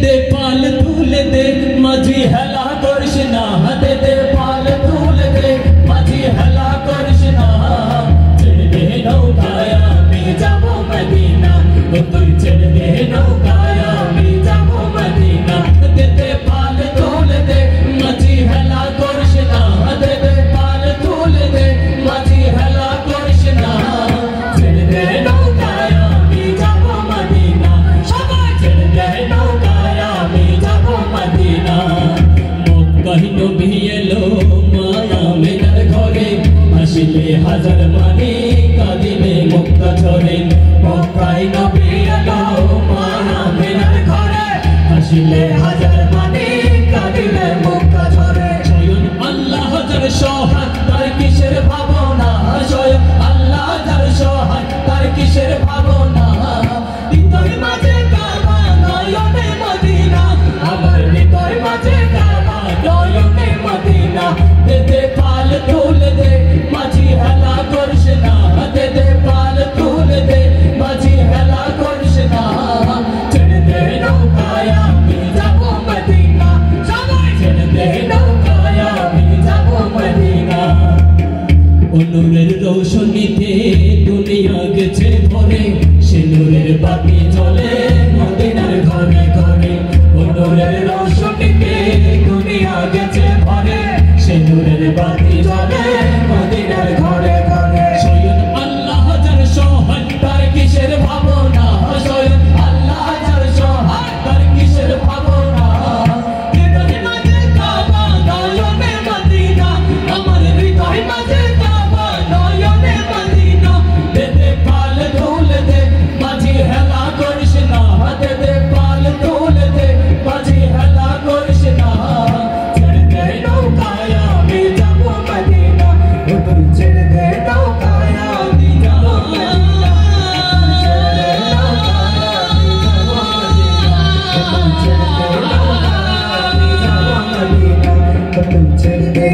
दे पाल तूल दे माझी हला करशना दे पाल तूल दे माझी हला करशना चढ़ दे नौकाया मैं जाबो मदीना तू चढ़ दे नौकाया मैं जाबो मदीना दे पाल तूल दे माझी हला करशना दे पाल तूल दे माझी हला करशना चढ़ दे नौकाया मैं जाबो मदीना चढ़ दे नौकाया मैं जाबो मदीना कहिनो भी एलो माया मेनार घरे आसिले हाजार माने कादिले मुक्ता झरे मक्काय नबी एलो माया मेनार घरे आसिले हाजार माने कादिले मुक्ता झरे स्वयं आल्लाह जार सहाय तार किसेर भावना स्वयं आल्लाह जार सहाय तार किसेर भावना हृदय माঝে काबा नयने मदीना आमार हृदय माঝে काबा नयने मदीना दे पाल तूल दे माझी हला करशना दे पाल तूल दे माझी हला करशना चढ़ दे नौकाया मैं जाबो मदीना चढ़ दे नौकाया मैं जाबो मदीना नूरेर रोशनीते दुनिया गेছে ভরে সে নূরের বাতি জ্বলে মদিনার ঘরে ঘরে নূরের রোশনীতে দুনিয়া গেছে ভরে সে নূরের বাতি জ্বলে মদিনার ঘরে ঘরে স্বয়ং আল্লাহ যার সহায় তার কিসের ভাবনা স্বয়ং আল্লাহ যার সহায় তার কিসের ভাবনা হৃদয় মাঝে কাবা নয়নে মদিনা আমার হৃদয় মাঝে কাবা নয়নে মদিনা দে পাল তুল দে माझी हला करशना दे पाल तूल दे माझी हला करशना चढ़ दे नौकाया मैं जाबो मदीना तू चढ़ दे नौकाया मैं जाबो मदीना चढ़ दे नौकाया मैं जाबो मदीना तू चढ़ दे नौकाया मैं जाबो मदीना तू चढ़ दे